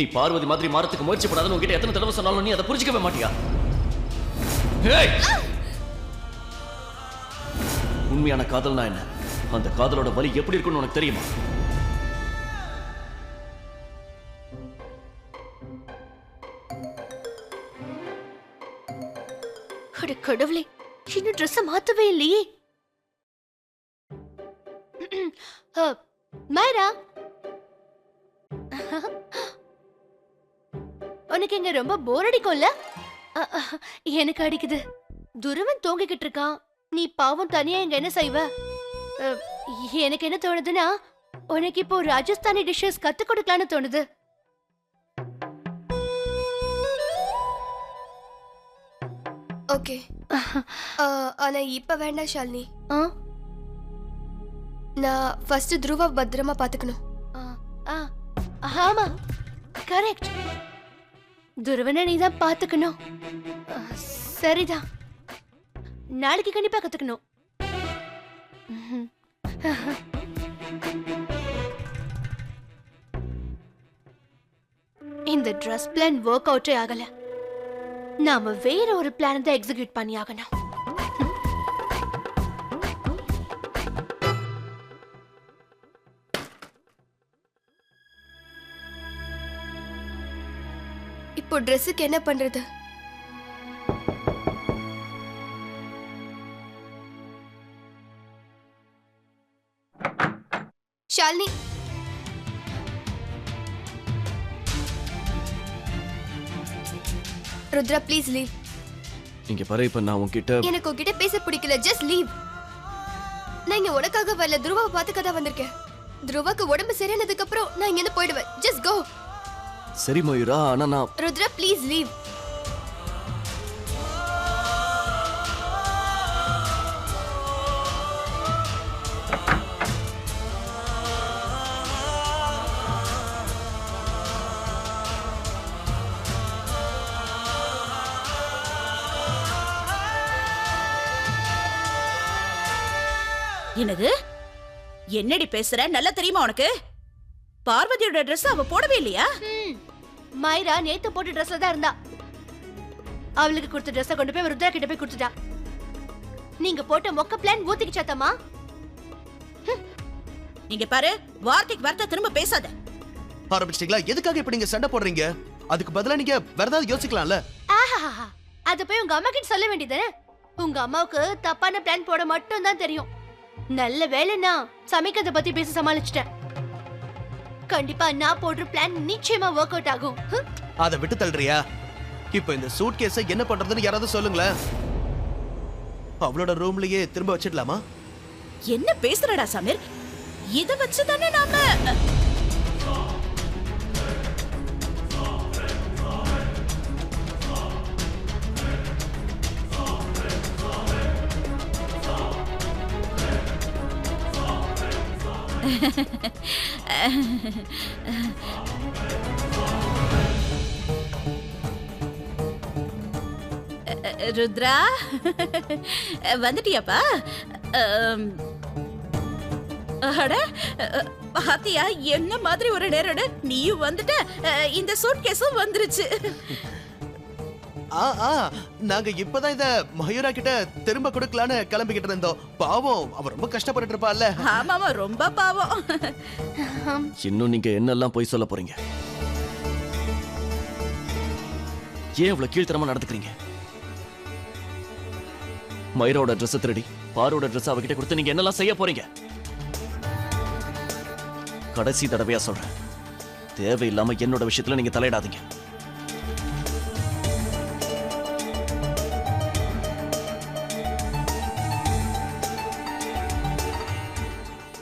நீ பார்வதி மாதிரி மாறத்துக்கு முயற்சி பண்ணாதன்னு உங்ககிட்ட எத்தனை தடவை சொன்னாலும் நீ அதை புரிஞ்சிக்கவே மாட்டியா? உண்மையான காதல்னா என்ன? அந்த காதலோட வலி எப்படி இருக்குன்னு உனக்கு தெரியுமா? அட கடவுளே, இன்னும் ட்ரெஸ் மாத்தவே இல்லையே. மைரா, உனக்கு இங்க ரொம்ப போர் அடிக்கும்ல? எனக்கு அடிக்குது. துருவன் தூங்கிக்கிட்டு இருக்கான், நீ பாவம் தனியா இங்க என்ன செய்வ? எனக்கு என்ன தோணுதுன்னா, உனக்கு இப்போ ராஜஸ்தானி டிஷ்ஷஸ் கத்து கொடுக்கலான்னு தோணுது. ஓகே, ஆனா இப்ப வேண்டாம் ஷாலினி. நான் ஃபர்ஸ்ட் துருவா பத்திரமா பாத்துக்கணும். ஆமா, கரெக்ட். துருவனை நீ தான் பாத்துக்கணும். சரிதான், நாளைக்கு கண்டிப்பா கத்துக்கணும். இந்த ட்ரெஸ் பிளான் ஒர்க் அவுட்டே ஆகல. நாம வேற ஒரு பிளான் தான் எக்ஸிக்யூட் பண்ணி ஆகணும். இப்போ ட்ரெஸ்ஸுக்கு என்ன பண்றது? Shalini, Rudra please leave. இங்க பாரு, இப்ப நான் உன்கிட்ட எனக்கு உன்கிட்ட பேச பிடிக்கல, ஜஸ்ட் லீவ். நான் இங்க உனக்காக வரல, துருவாவை பார்த்துக்க தான் வந்திருக்கேன். துருவாக்கு உடம்பு சரியானதுக்கு அப்புறம் நான் இங்க இருந்து போயிடுவேன். Just go. சரி மயூரா, ஆனா நான் ருத்ரா ப்ளீஸ் லீவ். என்னது? என்னடி பேசுற? நல்லா தெரியுமா உனக்கு? பார்வதியோட Dress அவ போடவே இல்லையா? மைரா நேத்து போட்ட Dressல தான் இருந்தா. அவளுக்கு கொடுத்த Dress கொண்டு போய் ருத்ரா கிட்ட போய் கொடுத்துட்டா. நீங்க போட்ட மொக்க பிளான் ஊத்திக்கிச்சாத்தமா? நீங்க பாரு, வார்த்தைக்கு வார்த்தை திரும்ப பேசாத. ஆரம்பிச்சிட்டீங்களா? எதுக்காக இப்ப நீங்க சண்டை போடுறீங்க? அதுக்கு பதிலா நீங்க வேற ஏதாவது யோசிக்கலாம்ல. ஆஹா, அத போய் உங்க அம்மா கிட்ட சொல்ல வேண்டியதுதானே? உங்க அம்மாவுக்கு தப்பான பிளான் போட மட்டும் தான் தெரியும். நல்ல வேலைனா சமைக்கிறத பத்தி பேச சமாளிச்சிட்டேன். கண்டிப்பா நான் போடுற பிளான் நிச்சயமா ஒர்க் அவுட் ஆகும். அத விட்டு தள்ளுறியா? இப்போ இந்த சூட் கேஸை என்ன பண்றதுன்னு யாராவது சொல்லுங்களேன். அவளோட ரூம்லயே திரும்ப வச்சிடலாமா? என்ன பேசுறடா சமீர்? இத வச்சு தானே நாம ருத்ரா, வந்துட்டியாப்பா? அட பாத்தியா, என்ன மாதிரி ஒரு நேரோட நீயும் வந்துட்ட, இந்த சூட் கேஸும் வந்துருச்சு. நாங்க இப்பதான் இத மயூரா கிட்ட திரும்ப கொடுக்கலான்னு கிளம்பிக்கிட்டு இருந்தோம். பாவம், அவ ரொம்ப கஷ்டப்பட்டு இருப்பாள்ல. ஆமாமா, ரொம்ப பாவம். இன்னும் நீங்க என்னெல்லாம் போய் சொல்ல போறீங்க? ஏன் இவ்வளவு கீழ்த்தரமா நடந்துக்கிறீங்க? மயூரோட Dress திருடி பாரோட Dress அவகிட்ட கொடுத்து நீங்க என்னெல்லாம் செய்ய போறீங்க? கடைசி தடவையா சொல்றேன், தேவையில்லாம என்னோட விஷயத்துல நீங்க தலையிடாதீங்க.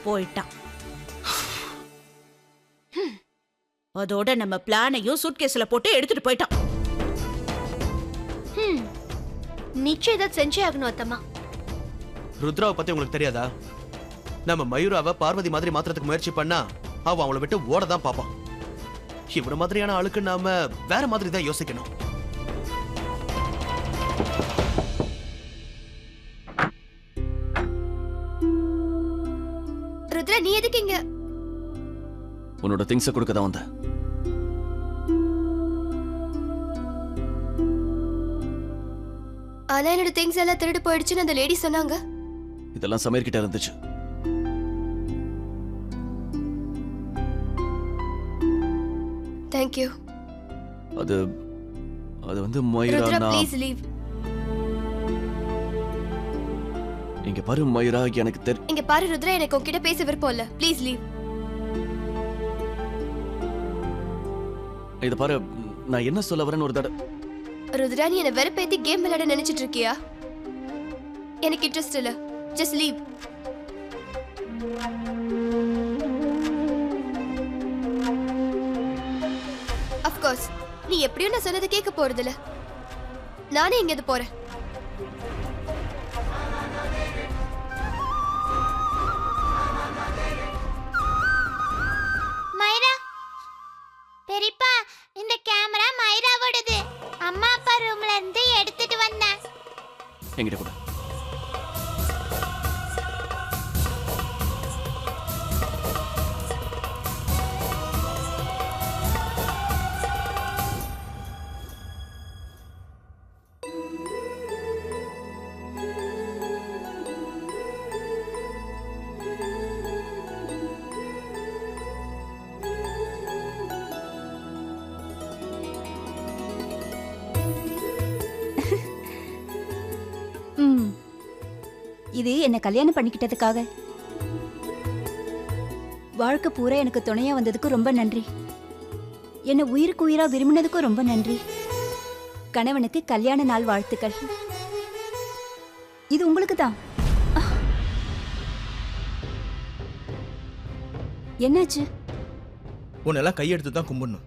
போயிட்டான். அதோட நம்ம பிளானையும் சூட்கேஸ்ல போட்டு எடுத்துட்டு போயிட்டான். நிச்சயம் செஞ்சே ஆகணும் அத்தம்மா. ருத்ராவை பத்தி உங்களுக்கு தெரியாதா? நம்ம மயூராவை பார்வதி மாதிரி மாத்திரத்துக்கு முயற்சி பண்ணா அவ அவளை விட்டு ஓட தான் பாப்பான். இவர மாதிரியான ஆளுக்கு நாம வேற மாதிரி தான் யோசிக்கணும். ருத்ரா, நீ எதுக்கு இங்க? உன்னோட திங்ஸை கொடுக்க தான் வந்தேன். ஆனா என்னோட திங்ஸ் எல்லாம் திருடு போயிடுச்சுன்னு அந்த லேடி சொன்னாங்க. இதெல்லாம் சமீர் கிட்ட இருந்துச்சு. Thank you. அது அது வந்து மயூரா, ருத்ரா நான் ப்ளீஸ் லீவ். இங்க பாரு மயூரா, எனக்கு இங்க பாரு ருத்ரா, எனக்கு உன்கிட்ட பேச விருப்பம் இல்ல. Please leave. இத பாரு, நான் என்ன சொல்ல வரேன்னு ஒரு தடவை. ருத்ரா, நீ என்ன வெறுப்பேத்தி கேம் விளையாட நினைச்சிட்டு இருக்கியா? எனக்கு இன்ட்ரெஸ்ட் இல்ல. Just leave. Of course, நீ எப்படியும் நான் சொன்னதை கேட்க போறது இல்ல. நானே எங்கேயாவது போறேன். மைரா, பெரியப்பா, இந்த கேமரா மைராவோடது. அம்மா அப்பா ரூம்ல இருந்து எடுத்துட்டு வந்தேன். என்கிட்ட கூட. இது என்ன கல்யாணம் பண்ணிக்கிட்டதுக்காக. வாழ்க்கை பூரா எனக்கு துணையா வந்ததுக்கு ரொம்ப நன்றி. என்ன உயிருக்கு உயிரா விரும்பினதுக்கும் ரொம்ப நன்றி. கணவனுக்கு கல்யாண நாள் வாழ்த்துக்கள். இது உங்களுக்கு தான். என்னாச்சு? உன்னெல்லாம் கையெடுத்து தான் கும்பிடணும்.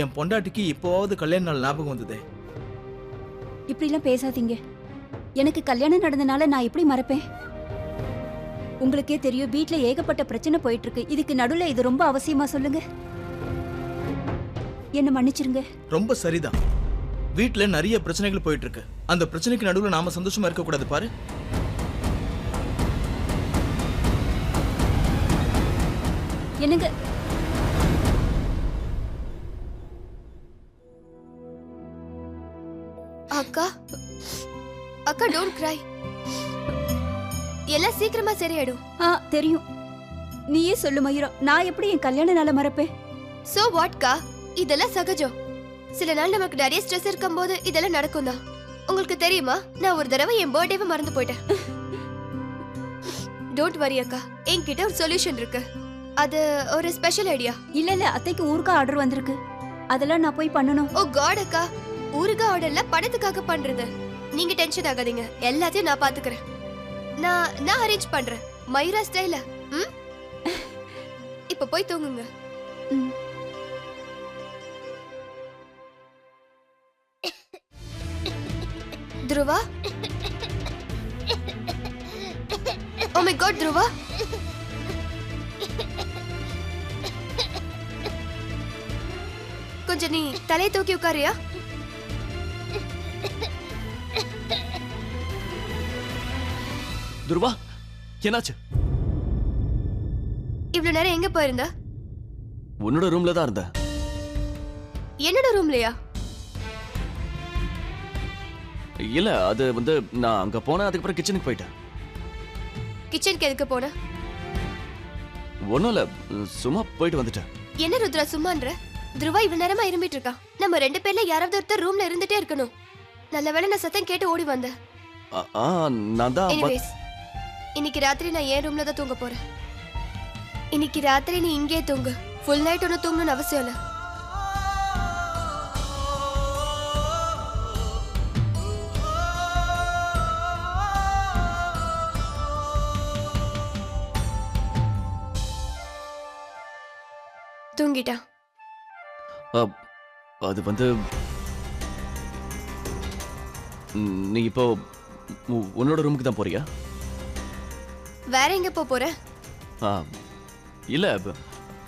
என் பொண்டாட்டிக்கு இப்போவாவது கல்யாண நாள் ஞாபகம் வந்ததே. இப்படிலாம் பேசாதீங்க. எனக்கு கல்யாணம் நடந்தனால நான் எப்படி மறப்பேன்? உங்களுக்கே தெரியும், வீட்ல ஏகப்பட்ட பிரச்சனை போயிட்டு இருக்கு. இதுக்கு நடுவுல இது ரொம்ப அவசியமா? சொல்லுங்க. என்ன மன்னிச்சிருங்க. ரொம்ப சரிதான். வீட்ல நிறைய பிரச்சனைகள் போயிட்டு இருக்கு. அந்த பிரச்சனைக்கு நடுவுல நாம சந்தோஷமா இருக்க கூடாது. பாரு, என்னங்க? அக்கா, அக்கா டோன்ட் கிரை. எல்லாம் சீக்கிரமா சரியாயிடும். தெரியும். நீயே சொல்லு மயூரா, நான் எப்படி என் கல்யாண நாளை மறப்பேன்? சோ வாட்கா, இதெல்லாம் சகஜம். சில நாள் நமக்கு நிறைய ஸ்ட்ரெஸ் இருக்கும்போது இதெல்லாம் நடக்கும் தான். உங்களுக்கு தெரியுமா, நான் ஒரு தடவை என் பர்த்டேவை மறந்து போயிட்டேன். டோன்ட் வரி அக்கா, என்கிட்ட ஒரு சொல்யூஷன் இருக்கு. அது ஒரு ஸ்பெஷல் ஐடியா. இல்ல அத்தைக்கு ஊருக்கு ஆர்டர் வந்திருக்கு. அதெல்லாம் நான் போய் பண்ணணும். ஓ காட் அக்கா, ஊருக்கு ஆர்டர்ல பணத்துக்காக பண்றது. நீங்க டென்ஷன் ஆகாதீங்க, எல்லாத்தையும் நான் பாத்துக்கிறேன். நான் அரேஞ்ச் பண்றேன் மயூரா ஸ்டைல. இப்ப போய் தூங்குங்க. Dhruva, oh my God Dhruva, கொஞ்சம் நீ தலையை தூக்கி உட்காரியா? துருவா, என்னாச்சு? இவ்வளவு நேரம் எங்க போயிருந்த? உன்னோட ரூம்ல தான் இருந்த. என்னோட ரூம்லயா? இல்ல, அது வந்து நான் அங்க போனேன், அதுக்கப்புறம் கிச்சனுக்கு போயிட்டேன். கிச்சனுக்கு எதுக்கு போன? ஒண்ணும் இல்ல, சும்மா போயிட்டு வந்துட்டேன். என்ன ருத்ரா சும்மான்ற? துருவா இவ்வளவு நேரமா இருமிட்டு இருக்கான். நம்ம 2 பேர்ல யாராவது ஒருத்தர் ரூம்ல இருந்துட்டே இருக்கணும். நல்ல வேளை நான் சத்தம் கேட்டு ஓடி வந்தேன். நான் தான். எனிவேஸ், இன்னைக்கு ராத்திரி நான் என் ரூம்ல தான் தூங்க போறேன். இன்னைக்கு ராத்திரி நீ இங்கே தூங்கு. ஃபுல் நைட் ஒன்னும் தூங்கணும்னு அவசியம் இல்ல. தூங்கிட்டா? அது வந்து நீ இப்போ உன்னோட ரூமுக்கு தான் போறியா? வேற எங்க போற? இல்ல,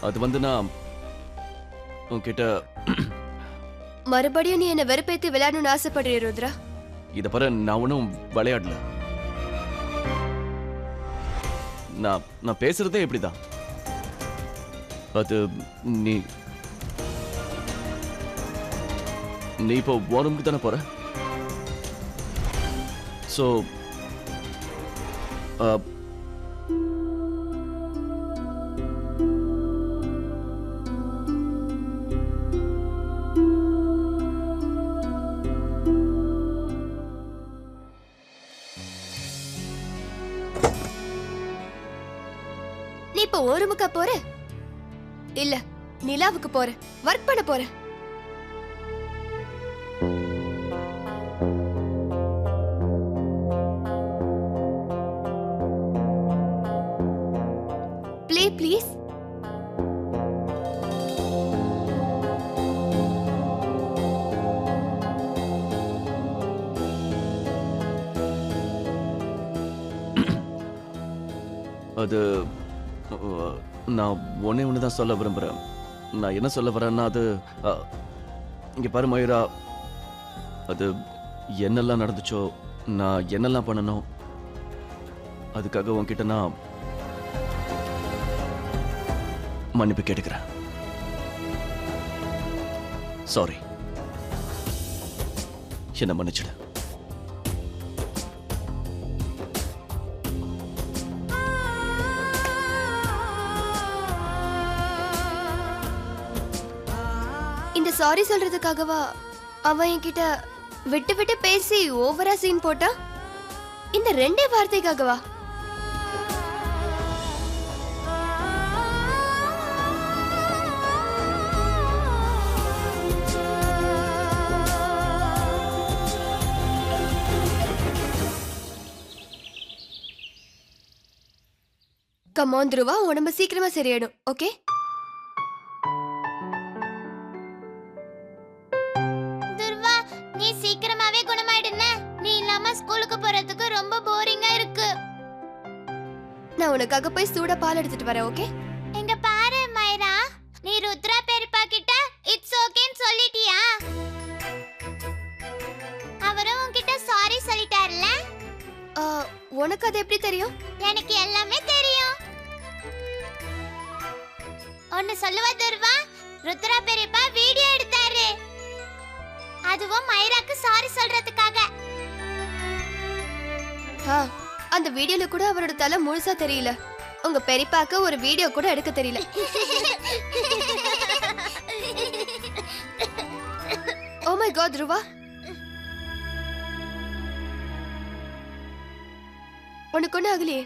அது வந்து நான் உன்கிட்ட மறுபடியும் நீ என்ன வெறுப்பேத்தி விளையாடணும்னு ஆசைப்படுறிய ருத்ரா? இத பாரு, நான் ஒன்னும் விளையாடல. நான் பேசுறதே இப்படிதான். அது நீ இப்போ உன் ரூமுக்கு தானே போற? ஸோ நீ இப்ப ஒரு ரூமுக்கா போற? இல்ல நிலாவுக்கு போற, ஒர்க் பண்ண போற. Play, please. அது நான் ஒன்று தான் சொல்ல விரும்புகிறேன். நான் என்ன சொல்ல வரேன்னா அது இங்கே பாரு மயூரா, அது என்னெல்லாம் நடந்துச்சோ, நான் என்னெல்லாம் பண்ணணும், அதுக்காக உன்கிட்ட நான் மன்னிப்பு கேட்டுக்கிறேன். சாரி, என்ன மன்னிச்சிடு. இந்த சாரி சொல்றதுக்காகவா அவன் என்கிட்ட விட்டு விட்டு பேசி ஓவரா சீன் போட்டா? இந்த ரெண்டே வார்த்தைக்காகவா? கம் ஆன் துருவா, உடம்பு சீக்கிரமா சரியாயிடும். ஓகே? துர்வா, நீ சீக்கிரமாவே குணமாயிடுன. நீ இல்லாம ஸ்கூலுக்கு போறதுக்கு ரொம்ப போரிங்கா இருக்கு. நான் உனக்காக போய் சூடா பால் எடுத்துட்டு வரேன். ஓகே? எங்க பாரு மைரா, நீ ருத்ரா பெரியப்பா கிட்ட இட்ஸ் ஓகேன்னு சொல்லிட்டியா? அவரும் உன்கிட்ட சாரி சொல்லிட்டாருல? உனக்கு அது எப்படி தெரியும்? எனக்கு எல்லாமே தெரியும். ஒன்னு சொல்லுவா துர்வா, ருத்ரா பெரியப்பா வீடியோ எடுத்தாரு, அதுவும் மைராக்கு சாரி சொல்றதுக்காக. அந்த வீடியோல கூட அவரோட தலை முழுசா தெரியல. உங்க பெரியப்பாக்கு ஒரு வீடியோ கூட எடுக்க தெரியல. ஓ மை காட் துருவா, உனக்கு ஒண்ணு ஆகலையே.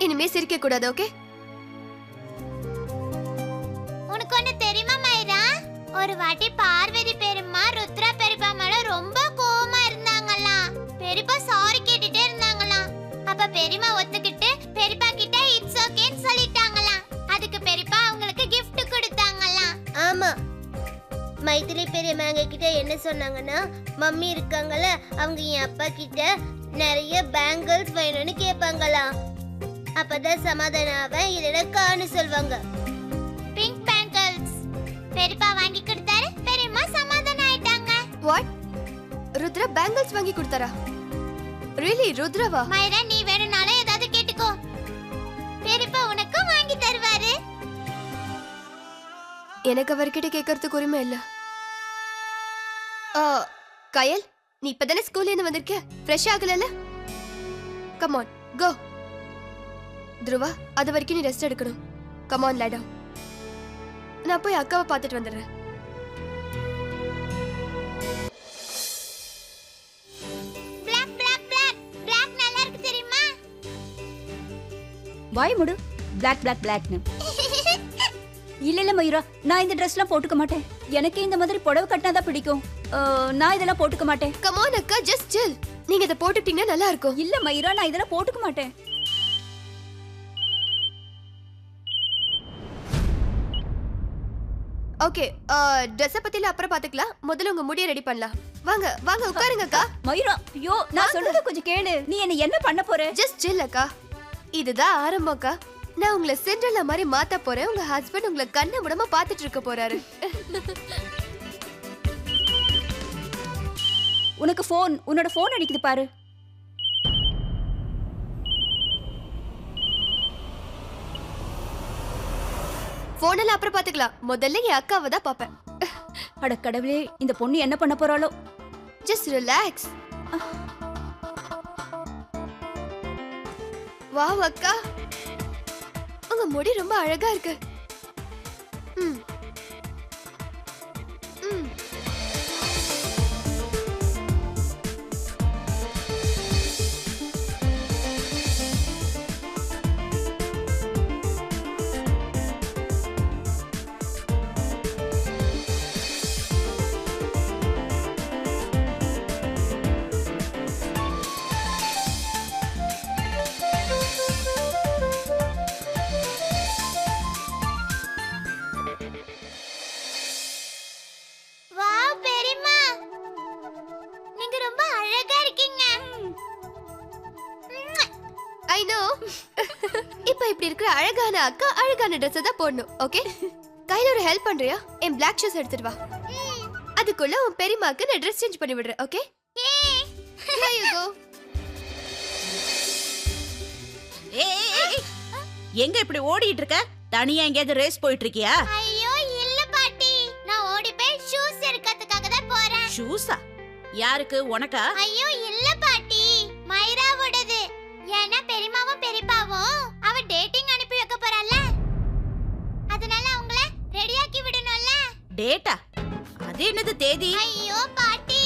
இனிமே சிரிக்க கூடாது. ஓகே? உனக்கு ஒண்ணு தெரியுமா மைரா, ஒரு வாட்டி பார்வதி பெரியம்மா ருத்ரா பெரியப்பா மேல ரொம்ப கோவமா இருந்தாங்களாம். பெரியப்பா சாரி கேட்டுட்டே இருந்தாங்களாம். அப்ப பெரியம்மா ஒத்துக்கிட்டு பெரியப்பா கிட்ட இட்ஸ் ஓகேன்னு சொல்லிட்டாங்களாம். அதுக்கு பெரியப்பா அவங்களுக்கு gift கொடுத்தாங்களாம். ஆமா, மைத்திலி பெரியம்மா எங்க கிட்ட என்ன சொன்னாங்கன்னா, மம்மி இருக்காங்கல்ல, அவங்க என் அப்பா கிட்ட நிறைய பேங்கிள்ஸ் வேணும்னு கேட்பாங்களாம். அப்பதான் சமாதானம் ஆவேன், இல்லைன்னா காணு சொல்வாங்க. பிங்க் பேங்கிள்ஸ் பெரியப்பா வாங்கி கொடுத்தாரு, பெரியம்மா சமாதானம் ஆயிட்டாங்க. வாட்? ருத்ரா பேங்கிள்ஸ் வாங்கி கொடுத்தாரா? ரியலி? ருத்ராவா? மைரா, நீ வேணும்னாலும் ஏதாவது கேட்டுக்கோ, பெரியப்பா உனக்கு வாங்கி தருவாரு. எனக்கு அவர்கிட்ட கேட்கறதுக்கு உரிமை இல்ல. கயல், நீ இப்பதானே ஸ்கூல்ல இருந்து வந்திருக்க, ஃப்ரெஷ் ஆகலல? Come on go. துருவா, அது வரைக்கும் நீ ரெஸ்ட் எடுக்கணும். Come on lay down. நான் போய் அக்காவை பார்த்துட்டு வந்துடுறேன். பிளாக் பிளாக் பிளாக் பிளாக் நல்லா இருக்கு தெரியுமா? வாய் முடு. பிளாக் பிளாக் பிளாக்னு. இல்ல இல்ல மயூரா, நான் இந்த ட்ரெஸ்லாம் போட்டுக்க மாட்டேன். எனக்கு இந்த மாதிரி புடவை கட்டினாதான் பிடிக்கும். நான் இதெல்லாம் போட்டுக்க மாட்டேன். கம் ஆன் அக்கா, ஜஸ்ட் சில். நீங்க இத போட்டுட்டீங்கன்னா நல்லா இருக்கும். இல்ல மயூரா, நான் இதெல்லாம் போட்டுக்க மாட்டேன். ஓகே, ட்ரெஸ் பத்தில அப்புறம் பாத்துக்கலாம். முதல்ல உங்க முடியை ரெடி பண்ணலாம். வாங்க வாங்க உட்காருங்க அக்கா. மயூரா, ஐயோ, நான் சொல்றத கொஞ்சம் கேளு. நீ என்ன பண்ண போற? ஜஸ்ட் சில் அக்கா. இதுதான் ஆரம்பம் அக்கா. நான் உங்களை சென்ட்ரல்ல மாதிரி மாத்த போறேன். உங்க ஹஸ்பண்ட் உங்களை கண்ண விடாம பாத்துட்டு இருக்க போறாரு. உனக்கு உன்னோட போன் அடிக்குது பாரு. போனெல்லாம் அப்புறம் பாத்துக்கலாம். முதல்ல என் அக்காவை தான் பாப்பேன். அட கடவுளே, இந்த பொண்ணு என்ன பண்ண போறாளோ? Just relax. வாவ் அக்கா, உங்க முடி ரொம்ப அழகா இருக்கு. ம் ம் வாவ் பெரியம்மா, நீங்க ரொம்ப அழகா இருக்கீங்க. I know. இப்போ இப்படி இருக்கிற அழகான அக்கா அழகான Dress தான் போடணும். ஓகே, கையில ஒரு ஹெல்ப் பண்றியா? என் Black shoes எடுத்துட்டு வா. அதுக்குள்ள உன் பெரியம்மாக்கு நான் Dress சேஞ்ச் பண்ணி விடுறேன். Okay, here you go. ஏய், எங்க இப்படி ஓடிட்டு இருக்க? தனியா எங்கேயாவது ரேஸ் போயிட்டு இருக்கியா? ஐயோ இல்ல பாட்டி, நான் ஓடி போய் ஷூஸ் எடுக்கிறதுக்காக தான் போறேன். ஷூஸா? யாருக்கு? உனக்கா? ஐயோ இல்ல பாட்டி, மைராவோடது. ஏன்னா பெரியம்மாவும் பெரியப்பாவும் அவ டேட்டிங் அனுப்பி வைக்க போறாள, அதனால அவங்கள ரெடியாக்கி விடணும்ல. டேட்டா? அது என்னது தேதி? ஐயோ பாட்டி,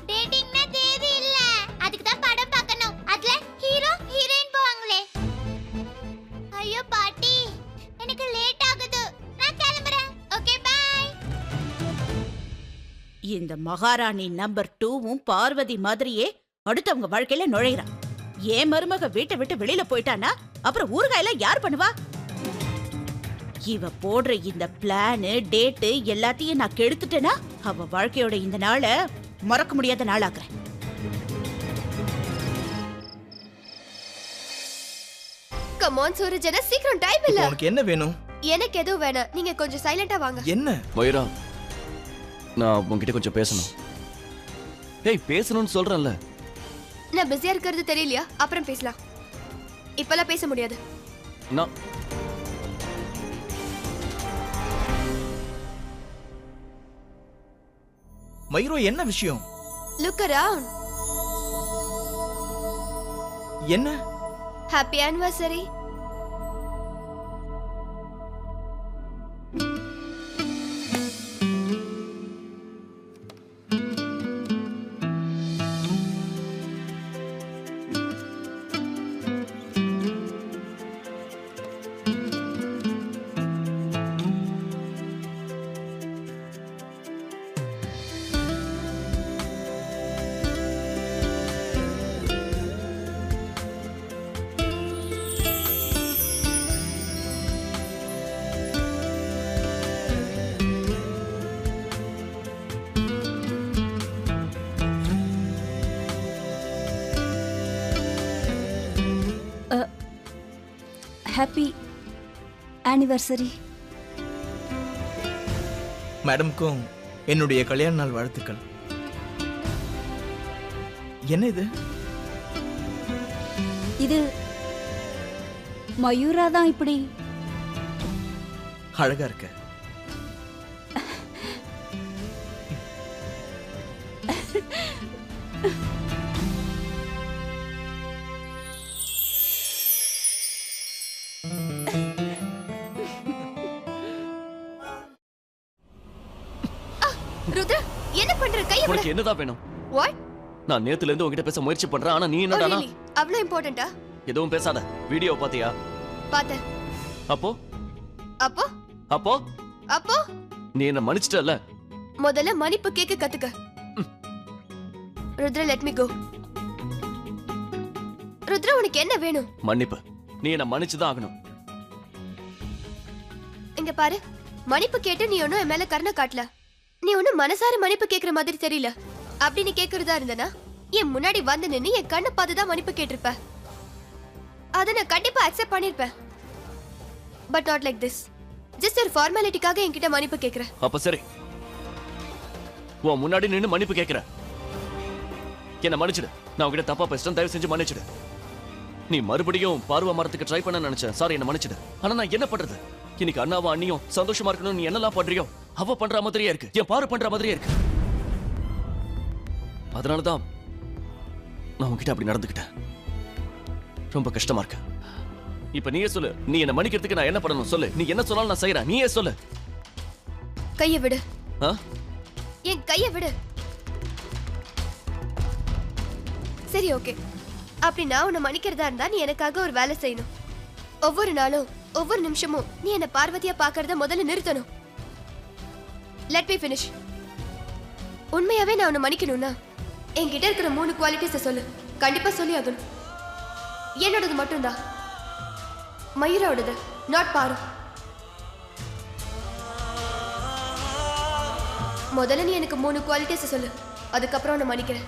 டேட்டிங்னா தேதி இல்ல, அதுக்கு தான் படம் பார்க்கணும். அதுல ஹீரோ ஹீரோயின் போவாங்களே. ஐயோ பாட்டி, எனக்கு லேட் ஆகுது, நான் கிளம்புறேன். Okay bye. இந்த மகாராணி நம்பர் 2வும் பார்வதி மாதிரியே அடுத்தவங்க வாழ்க்கையில நுழையிறான். ஏன் மருமக வீட்டை விட்டு வெளியில போயிட்டானா அப்புறம் ஊறுகாயெல்லாம் யார் பண்ணுவா? இவ போடுற இந்த பிளானு டேட்டு எல்லாத்தையும் நான் கெடுத்துட்டேனா அவ வாழ்க்கையோட இந்த நாளை மறக்க முடியாத நாளாக்குறேன். கம் ஆன் சூரஜனா, சீக்கிரம் டைம் இல்ல. இப்போ உனக்கு என்ன வேணும்? எனக்கு எதுவும் வேணாம், நீங்க கொஞ்சம் சைலண்டா வாங்க. என்ன மயூரா, நான் உன்கிட்ட கொஞ்சம் பேசணும். ஏய், பேசணும்னு சொல்றேன்ல. நான் பிஸியா இருக்கிறது தெரியலையா? அப்புறம் பேசலாம், இப்பெல்லாம் பேச முடியாது. நான் மயூரோ, என்ன விஷயம்? Look around. என்ன? Happy anniversary. Happy anniversary. மேடம்க்கும் என்னுடைய கல்யாண நாள் வாழ்த்துக்கள். என்ன இது? இது மயூரா தான் இப்படி அழகா இருக்க. ருத்ரா, என்ன பண்ற? கைய விடு. உனக்கு என்னதான் வேணும்? வாட்? நான் நேத்துல இருந்து உன்கிட்ட பேச முயற்சி பண்றேன், ஆனா நீ என்னடானா? அவ்வளவு இம்பார்ட்டன்ட்டா? எதுவும் பேசாத. வீடியோ பாத்தியா? பார்த்தேன். அப்போ அப்போ அப்போ அப்போ நீ என்ன மன்னிச்சிட்டல்ல? முதல்ல மன்னிப்பு கேட்க கத்துக்க. Rudra, let me go. Rudra, உனக்கு என்ன வேணும்? மன்னிப்பு. நீ என்ன மன்னிச்சுதான் ஆகணும். இங்க பாரு, மன்னிப்பு கேட்டு நீ ஒன்னும் என் மேல கருணை காட்டல. நீ ஒன்னும் மனசார மன்னிப்பு கேக்குற மாதிரி தெரியல. அப்படி நீ கேக்குறதா இருந்தனா என் முன்னாடி வந்து நின்னு என் கண்ணை பார்த்துதான் மன்னிப்பு கேட்டிருப்ப. அத நான் கண்டிப்பா அக்செப்ட் பண்ணிருப்பேன். But not like this. ஜஸ்ட் ஒரு ஃபார்மாலிட்டிக்காக என்கிட்ட மன்னிப்பு கேக்குற. அப்ப சரி, உன் முன்னாடி நின்னு மன்னிப்பு கேக்குற. என்ன மன்னிச்சிடு. நான் உன்கிட்ட தப்பா பேசிட்டேன், தயவு செஞ்சு மன்னிச்சிடு. நீ மறுபடியும் பார்வை மரத்துக்கு ட்ரை பண்ண நினைச்சேன். சாரி, என்ன மன்னிச்சிடு. ஆனா நான் என்ன பண்றது? இன்னைக்கு அண்ணாவும் அண்ணியும் சந்தோஷமா இருக்கணும். நீ என்னெல்லாம் பண்றியோ அவ பண்ற மாதிரியே இருக்கு, என் பாரு பண்ற மாதிரியே இருக்கு. அதனாலதான் நான் உன்கிட்ட அப்படி நடந்துக்கிட்டேன். ரொம்ப கஷ்டமா இருக்கு. இப்ப நீயே சொல்லு, நீ என்ன மன்னிக்கிறதுக்கு நான் என்ன பண்ணணும் சொல்லு. நீ என்ன சொன்னாலும் நான் செய்யறேன், நீயே சொல்லு. கையை விடு. ஆ? என் கையை விடு. சரி ஓகே, அப்படி நான் உன்னை மன்னிக்கிறதா இருந்தா நீ எனக்காக ஒரு வேலை செய்யணும். ஒவ்வொரு நாளும் ஒவ்வொரு நிமிஷமும் நீ என்ன பார்வதியா பாக்குறத முதல்ல நிறுத்தணும். Let me finish. உண்மையாவே நான் உன்னை மன்னிக்கணும்னா என்கிட்ட இருக்கிற 3 குவாலிட்டிஸை சொல்லு. கண்டிப்பா சொல்லி ஆகணும். என்னோடது மட்டும்தான், மயூராவோடது, நாட் பாரு. முதல்ல நீ எனக்கு 3 குவாலிட்டிஸை சொல்லு, அதுக்கப்புறம் உன்னை மன்னிக்கிறேன்.